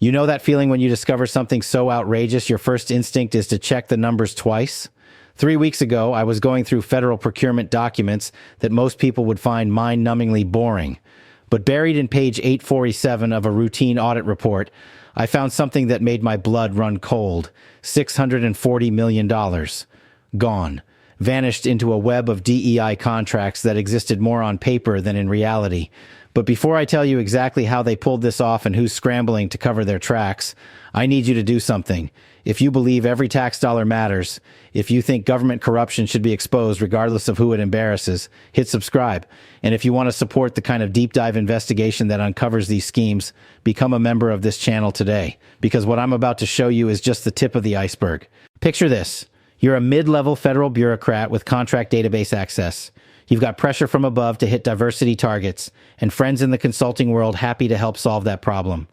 You know that feeling when you discover something so outrageous your first instinct is to check the numbers twice? 3 weeks ago, I was going through federal procurement documents that most people would find mind-numbingly boring. But buried in page 847 of a routine audit report, I found something that made my blood run cold. $640 million. Gone. Vanished into a web of DEI contracts that existed more on paper than in reality. But before I tell you exactly how they pulled this off and who's scrambling to cover their tracks, I need you to do something. If you believe every tax dollar matters, if you think government corruption should be exposed regardless of who it embarrasses, hit subscribe. And if you want to support the kind of deep dive investigation that uncovers these schemes, become a member of this channel today. Because what I'm about to show you is just the tip of the iceberg. Picture this. You're a mid-level federal bureaucrat with contract database access. You've got pressure from above to hit diversity targets, and friends in the consulting world happy to help solve that problem.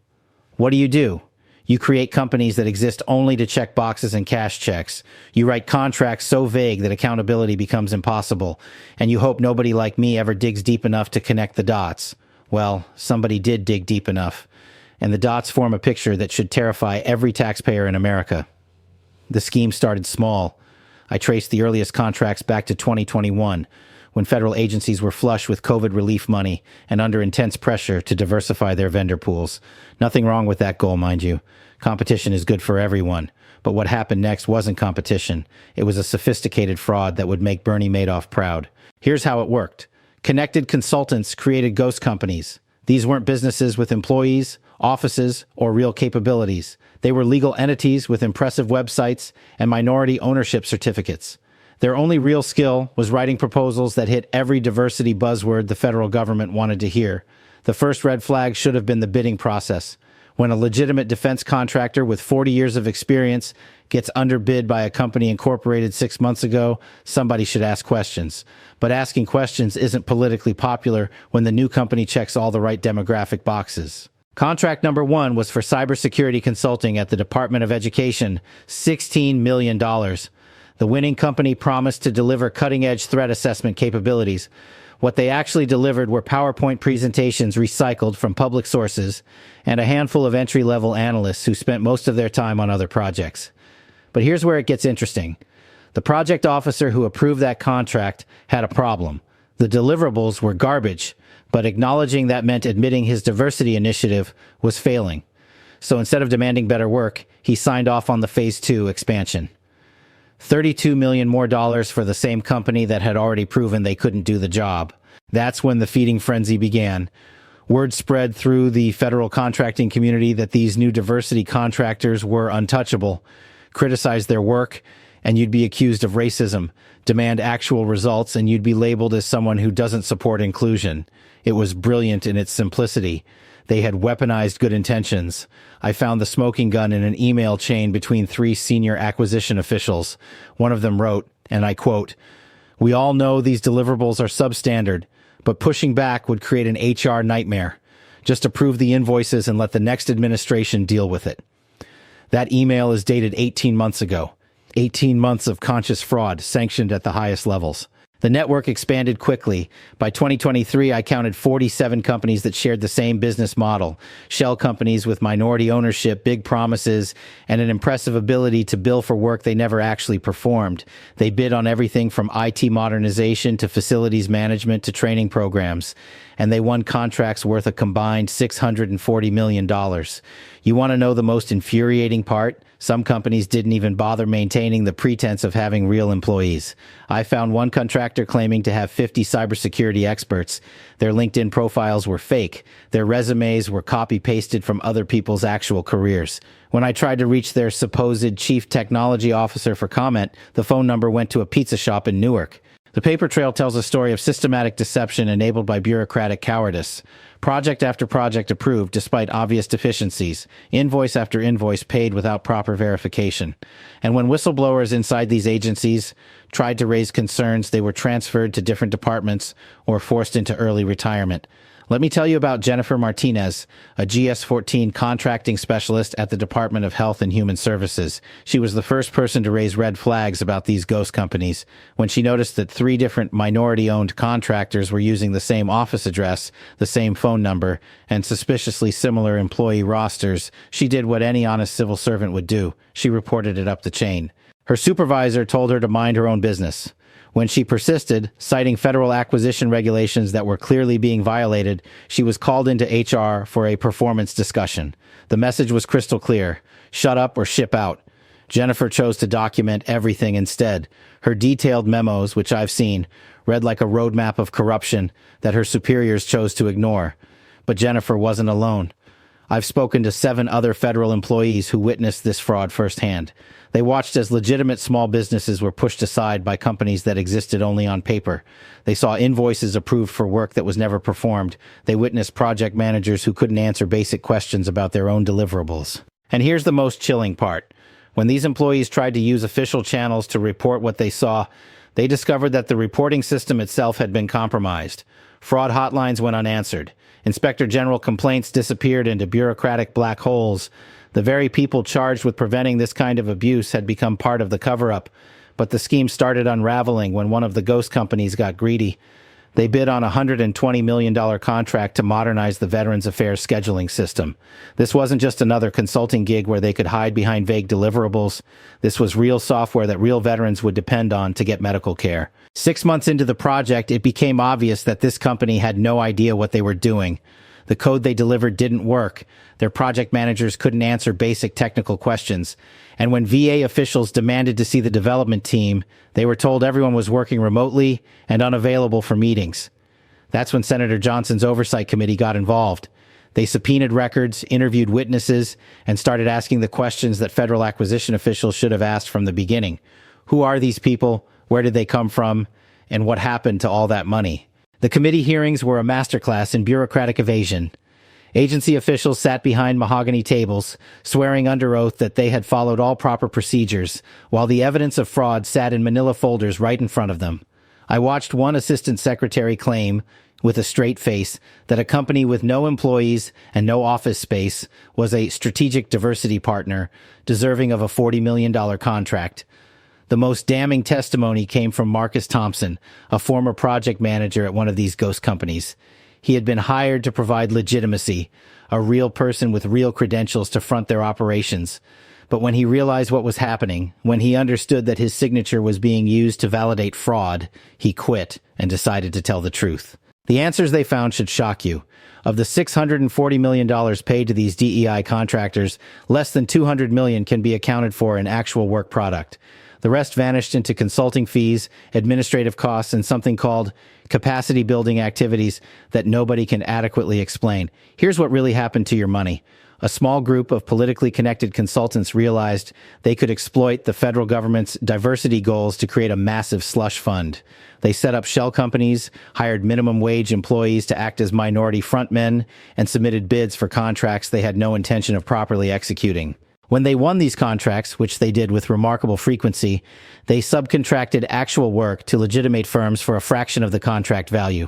What do? You create companies that exist only to check boxes and cash checks. You write contracts so vague that accountability becomes impossible, and you hope nobody like me ever digs deep enough to connect the dots. Well, somebody did dig deep enough, and the dots form a picture that should terrify every taxpayer in America. The scheme started small. I traced the earliest contracts back to 2021, when federal agencies were flush with COVID relief money and under intense pressure to diversify their vendor pools. Nothing wrong with that goal, mind you. Competition is good for everyone. But what happened next wasn't competition. It was a sophisticated fraud that would make Bernie Madoff proud. Here's how it worked. Connected consultants created ghost companies. These weren't businesses with employees, offices, or real capabilities. They were legal entities with impressive websites and minority ownership certificates. Their only real skill was writing proposals that hit every diversity buzzword the federal government wanted to hear. The first red flag should have been the bidding process. When a legitimate defense contractor with 40 years of experience gets underbid by a company incorporated 6 months ago, somebody should ask questions. But asking questions isn't politically popular when the new company checks all the right demographic boxes. Contract number 1 was for cybersecurity consulting at the Department of Education, $16 million. The winning company promised to deliver cutting-edge threat assessment capabilities. What they actually delivered were PowerPoint presentations recycled from public sources and a handful of entry-level analysts who spent most of their time on other projects. But here's where it gets interesting. The project officer who approved that contract had a problem. The deliverables were garbage, but acknowledging that meant admitting his diversity initiative was failing. So instead of demanding better work, he signed off on the Phase 2 expansion. $32 million more for the same company that had already proven they couldn't do the job. That's when the feeding frenzy began. Word spread through the federal contracting community that these new diversity contractors were untouchable. Criticize their work, and you'd be accused of racism. Demand actual results, and you'd be labeled as someone who doesn't support inclusion. It was brilliant in its simplicity. They had weaponized good intentions. I found the smoking gun in an email chain between 3 senior acquisition officials. One of them wrote, and I quote, "We all know these deliverables are substandard, but pushing back would create an HR nightmare. Just approve the invoices and let the next administration deal with it." That email is dated 18 months ago. 18 months of conscious fraud sanctioned at the highest levels. The network expanded quickly. By 2023, I counted 47 companies that shared the same business model. Shell companies with minority ownership, big promises, and an impressive ability to bill for work they never actually performed. They bid on everything from IT modernization to facilities management to training programs. And they won contracts worth a combined $640 million. You want to know the most infuriating part? Some companies didn't even bother maintaining the pretense of having real employees. I found one contractor claiming to have 50 cybersecurity experts. Their LinkedIn profiles were fake. Their resumes were copy-pasted from other people's actual careers. When I tried to reach their supposed chief technology officer for comment, the phone number went to a pizza shop in Newark. The paper trail tells a story of systematic deception enabled by bureaucratic cowardice. Project after project approved despite obvious deficiencies. Invoice after invoice paid without proper verification. And when whistleblowers inside these agencies tried to raise concerns, they were transferred to different departments or forced into early retirement. Let me tell you about Jennifer Martinez, a GS-14 contracting specialist at the Department of Health and Human Services. She was the first person to raise red flags about these ghost companies. When she noticed that 3 different minority-owned contractors were using the same office address, the same phone number, and suspiciously similar employee rosters, she did what any honest civil servant would do. She reported it up the chain. Her supervisor told her to mind her own business. When she persisted, citing federal acquisition regulations that were clearly being violated, she was called into HR for a performance discussion. The message was crystal clear: shut up or ship out. Jennifer chose to document everything instead. Her detailed memos, which I've seen, read like a roadmap of corruption that her superiors chose to ignore. But Jennifer wasn't alone. I've spoken to 7 other federal employees who witnessed this fraud firsthand. They watched as legitimate small businesses were pushed aside by companies that existed only on paper. They saw invoices approved for work that was never performed. They witnessed project managers who couldn't answer basic questions about their own deliverables. And here's the most chilling part. When these employees tried to use official channels to report what they saw, they discovered that the reporting system itself had been compromised. Fraud hotlines went unanswered. Inspector General complaints disappeared into bureaucratic black holes. The very people charged with preventing this kind of abuse had become part of the cover-up, but the scheme started unraveling when one of the ghost companies got greedy. They bid on a $120 million contract to modernize the Veterans Affairs scheduling system. This wasn't just another consulting gig where they could hide behind vague deliverables. This was real software that real veterans would depend on to get medical care. 6 months into the project, it became obvious that this company had no idea what they were doing. The code they delivered didn't work. Their project managers couldn't answer basic technical questions. And when VA officials demanded to see the development team, they were told everyone was working remotely and unavailable for meetings. That's when Senator Johnson's Oversight Committee got involved. They subpoenaed records, interviewed witnesses, and started asking the questions that federal acquisition officials should have asked from the beginning. Who are these people? Where did they come from? And what happened to all that money? The committee hearings were a masterclass in bureaucratic evasion. Agency officials sat behind mahogany tables, swearing under oath that they had followed all proper procedures, while the evidence of fraud sat in manila folders right in front of them. I watched one assistant secretary claim, with a straight face, that a company with no employees and no office space was a strategic diversity partner, deserving of a $40 million contract. The most damning testimony came from Marcus Thompson, a former project manager at one of these ghost companies. He had been hired to provide legitimacy, a real person with real credentials to front their operations. But when he realized what was happening, when he understood that his signature was being used to validate fraud, he quit and decided to tell the truth. The answers they found should shock you. Of the $640 million paid to these DEI contractors, less than $200 million can be accounted for in actual work product. The rest vanished into consulting fees, administrative costs, and something called capacity building activities that nobody can adequately explain. Here's what really happened to your money. A small group of politically connected consultants realized they could exploit the federal government's diversity goals to create a massive slush fund. They set up shell companies, hired minimum wage employees to act as minority frontmen, and submitted bids for contracts they had no intention of properly executing. When they won these contracts, which they did with remarkable frequency, they subcontracted actual work to legitimate firms for a fraction of the contract value.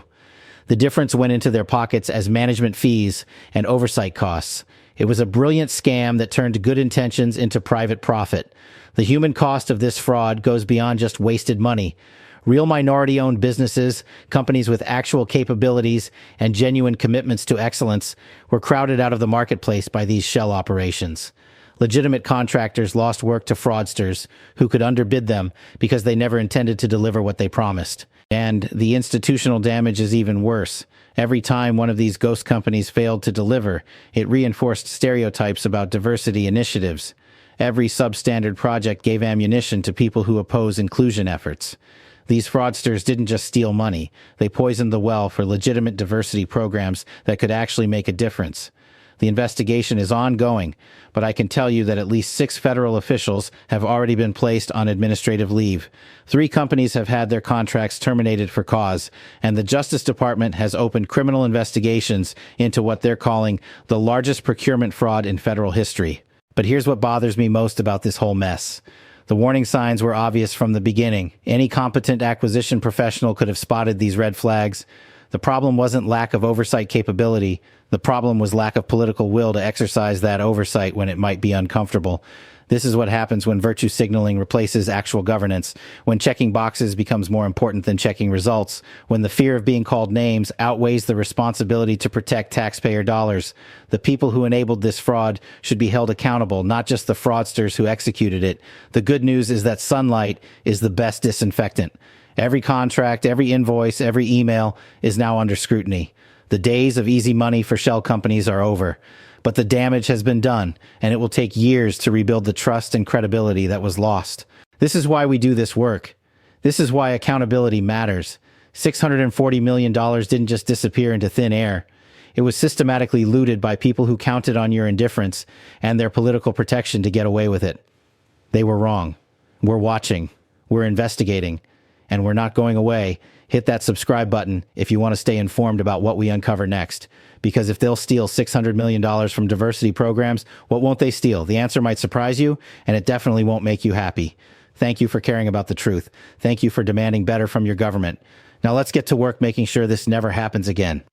The difference went into their pockets as management fees and oversight costs. It was a brilliant scam that turned good intentions into private profit. The human cost of this fraud goes beyond just wasted money. Real minority-owned businesses, companies with actual capabilities and genuine commitments to excellence, were crowded out of the marketplace by these shell operations. Legitimate contractors lost work to fraudsters who could underbid them because they never intended to deliver what they promised. And the institutional damage is even worse. Every time one of these ghost companies failed to deliver, it reinforced stereotypes about diversity initiatives. Every substandard project gave ammunition to people who oppose inclusion efforts. These fraudsters didn't just steal money. They poisoned the well for legitimate diversity programs that could actually make a difference. The investigation is ongoing, but I can tell you that at least 6 federal officials have already been placed on administrative leave. 3 companies have had their contracts terminated for cause, and the Justice Department has opened criminal investigations into what they're calling the largest procurement fraud in federal history. But here's what bothers me most about this whole mess. The warning signs were obvious from the beginning. Any competent acquisition professional could have spotted these red flags. The problem wasn't lack of oversight capability. The problem was lack of political will to exercise that oversight when it might be uncomfortable. This is what happens when virtue signaling replaces actual governance, when checking boxes becomes more important than checking results, when the fear of being called names outweighs the responsibility to protect taxpayer dollars. The people who enabled this fraud should be held accountable, not just the fraudsters who executed it. The good news is that sunlight is the best disinfectant. Every contract, every invoice, every email is now under scrutiny. The days of easy money for shell companies are over. But the damage has been done, and it will take years to rebuild the trust and credibility that was lost. This is why we do this work. This is why accountability matters. $640 million didn't just disappear into thin air. It was systematically looted by people who counted on your indifference and their political protection to get away with it. They were wrong. We're watching. We're investigating. And we're not going away. Hit that subscribe button if you want to stay informed about what we uncover next. Because if they'll steal $600 million from diversity programs, what won't they steal? The answer might surprise you, and it definitely won't make you happy. Thank you for caring about the truth. Thank you for demanding better from your government. Now let's get to work making sure this never happens again.